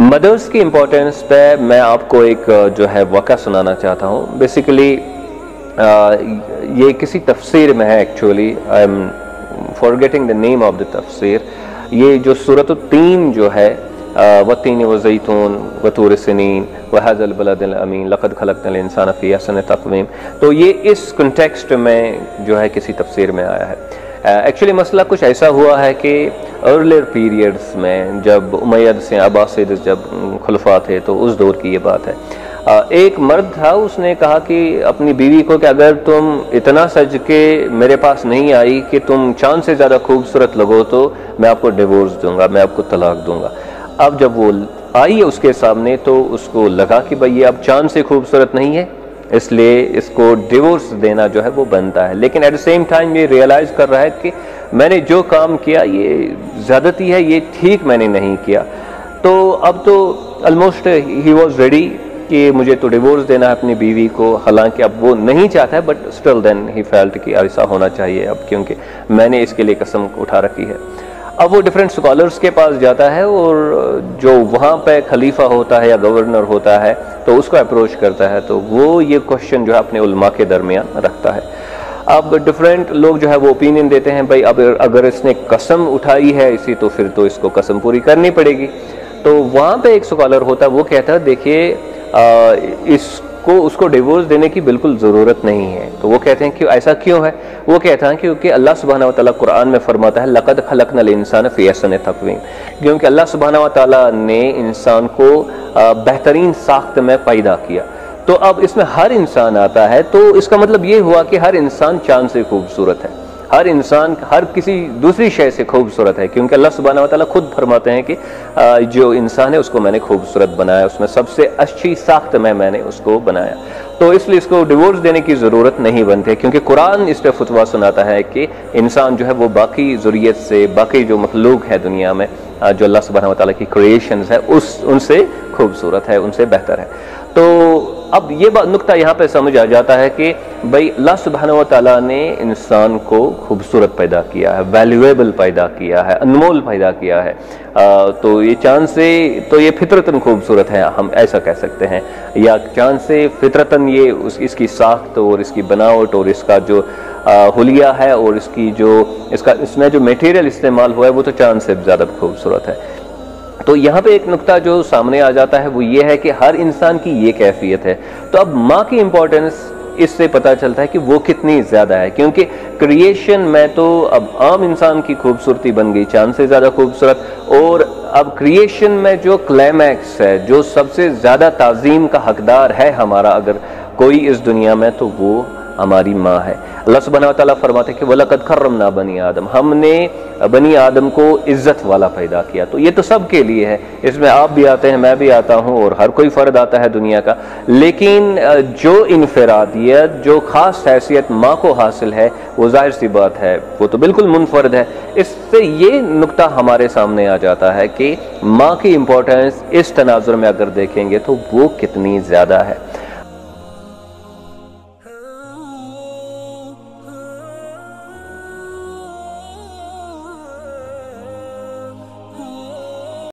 مدرس کی امپورٹنس پہ میں آپ کو ایک جو ہے واقعہ سنانا چاہتا ہوں. بیسیکلی یہ کسی تفسیر میں ہے. Actually I am forgetting the name of the تفسیر. یہ جو سورۃ التین جو ہے والتین والزیتون وطور سنین وہذا البلد الامین لقد خلقنا الانسان فی احسن تقویم، تو یہ اس کنٹیکسٹ میں جو ہے کسی تفسیر میں آیا ہے. ایکچولی مسئلہ کچھ ایسا ہوا ہے کہ ارلیئر پیریڈز میں جب امید سے عباسد جب خلفاء تھے تو اس دور کی یہ بات ہے. ایک مرد تھا، اس نے کہا کہ اپنی بیوی کو کہ اگر تم اتنا سج کے میرے پاس نہیں آئی کہ تم چاند سے زیادہ خوبصورت لگو تو میں آپ کو ڈیورس دوں گا، میں آپ کو طلاق دوں گا. اب جب وہ آئی اس کے سامنے تو اس کو لگا کہ بھئی یہ اب چاند سے خوبصورت نہیں ہے، اس لیے اس کو ڈیورس دینا جو ہے وہ بنتا ہے. لیکن ایٹ دا سیم ٹائم یہ ریئلائز کر رہا ہے کہ میں نے جو کام کیا یہ زیادتی ہے، یہ ٹھیک میں نے نہیں کیا. تو اب تو آلموسٹ ہی واز ریڈی کہ مجھے تو ڈیورس دینا ہے اپنی بیوی کو، حالانکہ اب وہ نہیں چاہتا ہے، but still then he felt کہ ایسا ہونا چاہیے اب، کیونکہ میں نے اس کے لیے قسم اٹھا رکھی ہے. اب وہ ڈیفرنٹ اسکالرس کے پاس جاتا ہے اور جو وہاں پہ خلیفہ ہوتا ہے یا گورنر ہوتا ہے تو اس کو اپروچ کرتا ہے. تو وہ یہ کوشچن جو ہے اپنے علماء کے درمیان رکھتا ہے. اب ڈیفرنٹ لوگ جو ہے وہ اوپینین دیتے ہیں بھائی اب اگر اس نے قسم اٹھائی ہے اسی تو پھر تو اس کو قسم پوری کرنی پڑے گی. تو وہاں پہ ایک اسکالر ہوتا ہے، وہ کہتا ہے دیکھیے اس کو ڈیورس دینے کی بالکل ضرورت نہیں ہے. تو وہ کہتے ہیں کہ ایسا کیوں ہے؟ وہ کہتا ہے کیونکہ اللہ سبحانہ و تعالیٰ قرآن میں فرماتا ہے لقد خلقنا الانسان فی احسن تقویم، کیونکہ اللہ سبحانہ و تعالیٰ نے انسان کو بہترین ساخت میں پیدا کیا. تو اب اس میں ہر انسان آتا ہے، تو اس کا مطلب یہ ہوا کہ ہر انسان چاند سے خوبصورت ہے، ہر انسان ہر کسی دوسری شے سے خوبصورت ہے، کیونکہ اللہ سبحانہ و تعالیٰ خود فرماتے ہیں کہ جو انسان ہے اس کو میں نے خوبصورت بنایا، اس میں سب سے اچھی ساخت میں نے اس کو بنایا. تو اس لیے اس کو ڈیورس دینے کی ضرورت نہیں بنتی، کیونکہ قرآن اس پہ فتویٰ سناتا ہے کہ انسان جو ہے وہ باقی ذریت سے، باقی جو مخلوق ہے دنیا میں جو اللہ سبحانہ و تعالیٰ کی کریشنز ہے ان سے خوبصورت ہے، ان سے بہتر ہے. تو اب یہ نقطہ یہاں پہ سمجھ آ جاتا ہے کہ بھئی اللہ سبحانہ و تعالیٰ نے انسان کو خوبصورت پیدا کیا ہے، ویلیویبل پیدا کیا ہے، انمول پیدا کیا ہے. تو یہ چاند سے تو یہ فطرتاً خوبصورت ہے، ہم ایسا کہہ سکتے ہیں، یا چاند سے فطرتاً یہ اس کی ساخت اور اس کی بناوٹ اور اس کا جو حلیہ ہے اور اس میں جو میٹیریل استعمال ہوا ہے وہ تو چاند سے زیادہ خوبصورت ہے. تو یہاں پہ ایک نقطہ جو سامنے آ جاتا ہے وہ یہ ہے کہ ہر انسان کی یہ کیفیت ہے. تو اب ماں کی امپورٹنس اس سے پتہ چلتا ہے کہ وہ کتنی زیادہ ہے، کیونکہ کریشن میں تو اب عام انسان کی خوبصورتی بن گئی چاند سے زیادہ خوبصورت، اور اب کریشن میں جو کلائمیکس ہے، جو سب سے زیادہ تعظیم کا حقدار ہے ہمارا اگر کوئی اس دنیا میں، تو وہ ہماری ماں ہے. اللہ سبحانہ و تعالیٰ فرماتے ہیں کہ وَلَقَدْ كَرَّمْنَا بَنِي آدم، ہم نے بنی آدم کو عزت والا پیدا کیا. تو یہ تو سب کے لیے ہے، اس میں آپ بھی آتے ہیں، میں بھی آتا ہوں، اور ہر کوئی فرد آتا ہے دنیا کا. لیکن جو انفرادیت، جو خاص حیثیت ماں کو حاصل ہے وہ ظاہر سی بات ہے وہ تو بالکل منفرد ہے. اس سے یہ نقطہ ہمارے سامنے آ جاتا ہے کہ ماں کی امپورٹنس اس تناظر میں اگر دیکھیں گے تو وہ کتنی زیادہ ہے.